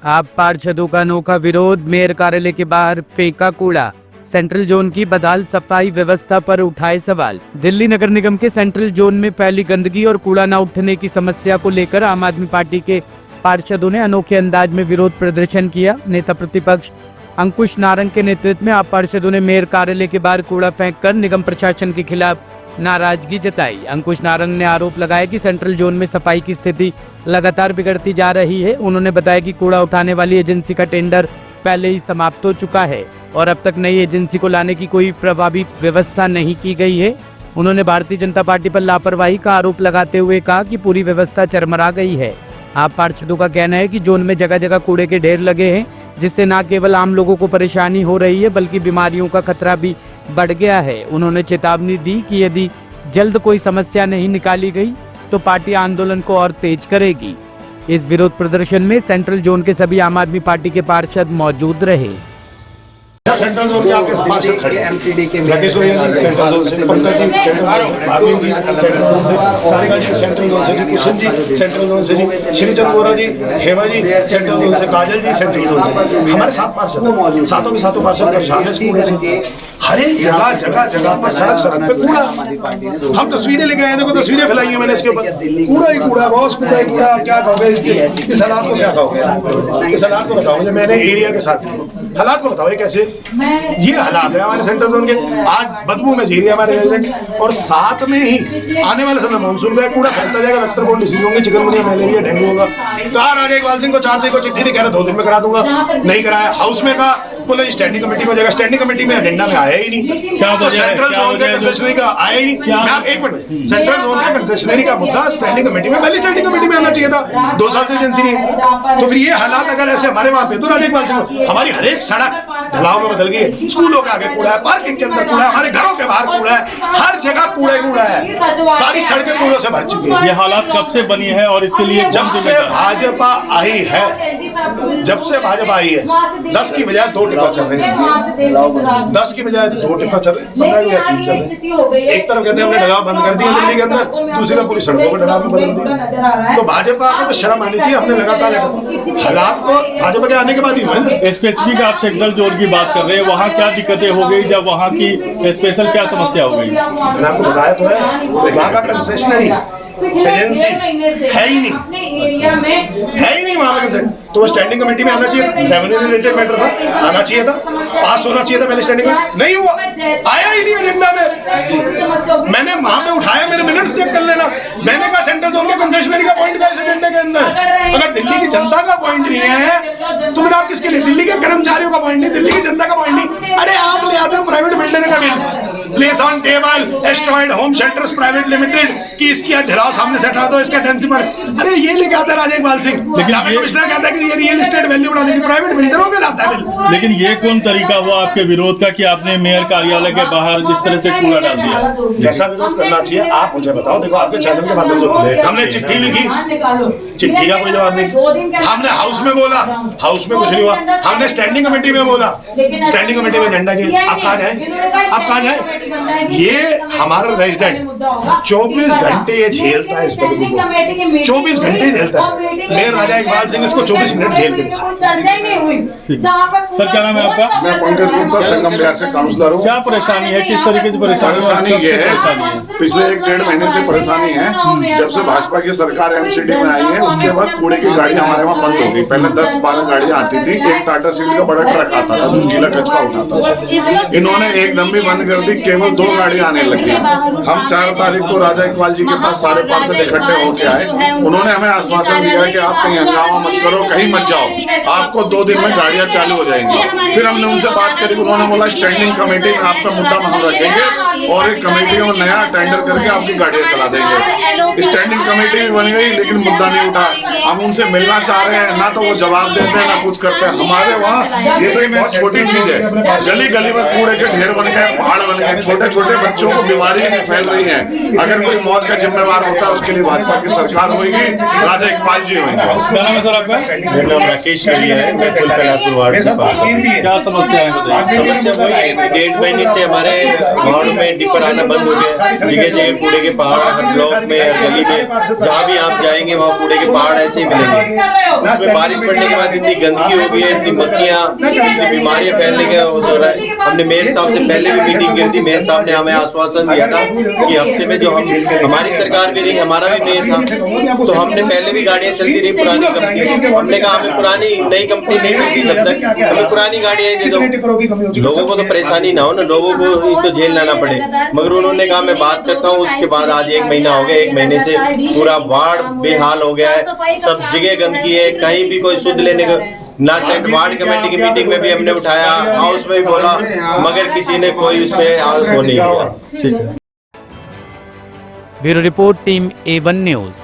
आप पार्षदों का अनोखा विरोध, मेयर कार्यालय के बाहर फेंका कूड़ा। सेंट्रल जोन की बदहाल सफाई व्यवस्था पर उठाए सवाल। दिल्ली नगर निगम के सेंट्रल जोन में फैली गंदगी और कूड़ा न उठने की समस्या को लेकर आम आदमी पार्टी के पार्षदों ने अनोखे अंदाज में विरोध प्रदर्शन किया। नेता प्रतिपक्ष अंकुश नारंग के नेतृत्व में आप पार्षदों ने मेयर कार्यालय के बाहर कूड़ा फेंककर निगम प्रशासन के खिलाफ नाराजगी जताई। अंकुश नारंग ने आरोप लगाया कि सेंट्रल जोन में सफाई की स्थिति लगातार बिगड़ती जा रही है। उन्होंने बताया कि कूड़ा उठाने वाली एजेंसी का टेंडर पहले ही समाप्त हो चुका है और अब तक नई एजेंसी को लाने की कोई प्रभावी व्यवस्था नहीं की गई है। उन्होंने भारतीय जनता पार्टी पर लापरवाही का आरोप लगाते हुए कहा कि पूरी व्यवस्था चरमरा गई है। आप पार्षदों का कहना है कि जोन में जगह जगह कूड़े के ढेर लगे हैं, जिससे न केवल आम लोगों को परेशानी हो रही है बल्कि बीमारियों का खतरा भी बढ़ गया है। उन्होंने चेतावनी दी कि यदि जल्द कोई समस्या नहीं निकाली गई तो पार्टी आंदोलन को और तेज करेगी। इस विरोध प्रदर्शन में सेंट्रल जोन के सभी आम आदमी पार्टी के पार्षद मौजूद रहे। सेंट्रल जोन के आपके पार्षद खड़े हैं, एमटीडी के राकेश भैया जी सेंट्रल जोन से, पंकज जी सेंट्रल जोन से, भाभी जी सेंट्रल जोन से, सारिका जी सेंट्रल जोन से, कुसुम जी सेंट्रल जोन से, श्रीचंद बोरा जी, हेमा जी सेंट्रल जोन से, काजल जी सेंट्रल जोन से। हमारे 7 पार्षद हैं, सातों के सातों पार्षद परेशान है कूड़े से। हर एक जगह पर सड़क पे कूड़ा। हम तस्वीरें लेके आए, देखो तस्वीरें फैलाई हैं मैंने इसके ऊपर। कूड़ा ही कूड़ा, बॉस कूड़ा ही कूड़ा। आप क्या कहोगे इस हालात को, क्या कहोगे इस हालात को? बताओ मुझे, मैंने एरिया के साथ हालात को बताओ। कैसे ये हालात है हमारे सेंट्रल जोन के? आज बदबू में जी रही है हमारे रेजिडेंट, और साथ में ही आने वाले समय मानसून का कूड़ा फैलता जाएगा, वेक्टर बोर्न डिसीज होंगे, चिकनगुनिया, मलेरिया, डेंगू होगा। तो राजा इकबाल सिंह को 4 तारीख को चिट्ठी कह रहे 2 दिन में करा दूंगा, नहीं कराया। हाउस में कहा, बोले स्टैंडिंग कमेटी में जाएगा, स्टैंडिंग कमेटी में एजेंडा में आया ही नहीं। तो सेंट्रल जोन के कंसेशनरी का आया ही नहीं। एक मिनट, सेंट्रल जोन के कंसेशनरी का मुद्दा स्टैंडिंग कमेटी में, पहले स्टैंडिंग कमेटी में आना चाहिए था। 2 साल से एजेंसी नहीं। तो फिर ये हालात अगर ऐसे हमारे वहां पे, तो राजा इकबाल सिंह, हमारी हर एक सड़क ढलाव में बदल गई है। स्कूलों के आगे कूड़ा है, पार्किंग के अंदर कूड़ा है, हमारे घरों के बाहर कूड़ा है, हर जगह कूड़ा है। सारी सड़कें कूड़ों से भर चुकी है। ये हालात कब से बनी है और इसके लिए जब से भाजपा आई है, 10 की बजाय 2 टिप्पर चल रहे हैं। 10 की बजाय 2 टिप्पर चल रहे हैं, 15 या 30 चल रहे हैं। एक तरफ कहते हैं हमने ढलाव बंद कर दिया दिल्ली के अंदर, दूसरी तरफ पूरी सड़कों को ढलाव में बदल दिया। तो भाजपा को तो शर्म आनी चाहिए। हमने लगातार हालात को भाजपा के आने के बाद ही हुए ना। स्पेसिफिक आप सेंट्रल जोन की बात कर रहे हैं, वहाँ क्या दिक्कतें हो गई? जब वहाँ की स्पेशल क्या समस्या हो गई? मैंने आपको बताया तो है, वहाँ का कंसेशनरी एजेंसी है ही नहीं वहाँ पे। तो स्टैंडिंग कमेटी में आना चाहिए था, रेवेन्यू रिलेटेड मैटर था, आना चाहिए था, पास होना चाहिए था पहले स्टैंडिंग में। नहीं हुआ, आया ही नहीं एजेंडा में। मैंने वहां पे उठाया, मेरे मिनट्स चेक कर लेना। मैंने कहा सेंट्रल जोन के कंसेशनरी का पॉइंट का इस एजेंडे के अंदर, अगर दिल्ली की जनता का पॉइंट नहीं है तो फिर आप किसके लिए? दिल्ली के कर्मचारियों का पॉइंट नहीं, दिल्ली की जनता का पॉइंट नहीं। अरे आप ले आते हो प्राइवेट बिल्डर का bill, place on table asteroid home shelters private limited की इसकी ढलाव सामने से हटा दो, इसका डेंसिटी बढ़। अरे ये लेके आता है राजा इकबाल सिंह, लेकिन कमिश्नर कहता है कि ये रियल एस्टेट वैल्यू बढ़ाने की प्राइवेट बिल्डरों के लाता है बिल। लेकिन ये कौन तरीका हुआ आपके विरोध का कि आपने मेयर कार्यालय के बाहर जिस तरह से कूड़ा डाल दिया? कैसा विरोध करना चाहिए आप मुझे बताओ। देखो आपके चैनल के माध्यम से हमने चिट्ठी लिखी, चिट्ठी का कोई जवाब नहीं। हमने हाउस में बोला, हाउस में कुछ नहीं हुआ। हमने स्टैंडिंग कमेटी में बोला, स्टैंडिंग कमेटी में एजेंडा की। आप कहाँ जाए? ये हमारा रेजिडेंट 24 घंटे ये झेलता है इस बदबू को, 24 घंटे झेलता है। मेयर राजा इकबाल सिंह इसको 24 मिनट झेल के दिखा। सर क्या नाम है आपका? मैं पंकज गुप्ता, संगम बिहार से काउंसलर हूँ। क्या परेशानी है, किस तरीके से परेशानी ये है, पिछले 1-1.5 महीने से परेशानी है। जब से भाजपा की सरकार एमसीडी में आई है उसके बाद कूड़े की गाड़ियां हमारे वहाँ बंद हो गई। पहले 10-12 गाड़ियां आती थी, एक टाटा स्टील का बड़ा ट्रक आता था जो गीला कचरा उठाता था। इन्होंने एकदम भी बंद कर दी, केवल 2 गाड़ियां आने लगी। हम 4 तारीख को राजा इकबाल जी के पास सारे पार्षद इकट्ठे होके आए। उन्होंने हमें आश्वासन दिया कि आप कहीं हंगामा मत करो, कहीं मत जाओ, आपको 2 दिन में गाड़ियां चालू हो जाएंगी। फिर हमने उनसे बात करी, उन्होंने बोला स्टैंडिंग कमेटी में आपका मुद्दा हम रखेंगे और एक कमेटी में नया टेंडर करके आपकी गाड़ियां चला देंगे। स्टैंडिंग कमेटी भी बन गई लेकिन मुद्दा नहीं उठा। हम उनसे मिलना चाह रहे हैं, ना तो वो जवाब देते हैं ना कुछ करते हैं। हमारे वहाँ ये तो बहुत छोटी चीज है, गली गली में कूड़े के ढेर बन गए, पहाड़ बन गए, छोटे छोटे छोटे बच्चों को बीमारी फैल रही है। अगर कोई मौत का जिम्मेवार होता है उसके लिए भाजपा की सरकार होगी, राजा इकबाल जी होंगे। क्या नाम है सर आपका? मेरा नाम राकेश कलिया है, मैं कुलपलापुर वार्ड से बात कर रहा हूं। क्या समस्या है बताइए। समस्या वही है कि 1.5 महीने से हमारे वार्ड में डिपर आना बंद हो गया। जगह जगह कूड़े के पहाड़, हर ब्लॉक में, हर गली में, जहाँ भी आप जाएंगे वहाँ कूड़े के पहाड़ ऐसे ही मिलेंगे। उसमें बारिश पड़ने के बाद इतनी गंदगी हो गई है, इतनी मक्खियाँ, बीमारियाँ फैलने का हो रहा है। हमने मेयर साहब से पहले भी मीटिंग की थी। मेयर साहब ने हमें आश्वासन दिया था कि हफ्ते में जो हमारी सरकार भी रही, हमारा भी मेयर था, तो हमने पहले भी गाड़ियाँ चलती रही पुरानी कंपनी। हमने कहा हमें पुरानी नई कंपनी नहीं मिलती जब तक, हमें पुरानी गाड़ियाँ दे दो, लोगों को तो परेशानी ना हो ना, लोगों को तो जेल लाना पड़े। मगर उन्होंने कहा मैं बात करता हूँ। उसके बाद आज 1 महीना हो गया, 1 महीने से पूरा वार्ड बेहाल हो गया है, सब जगह गंदगी है, कहीं भी कोई शुद्ध लेने का ना। वार्ड कमेटी की मीटिंग में भी हमने उठाया, हाउस में भी बोला, मगर किसी ने कोई उस पर वो नहीं किया। Bureau report team A1 news.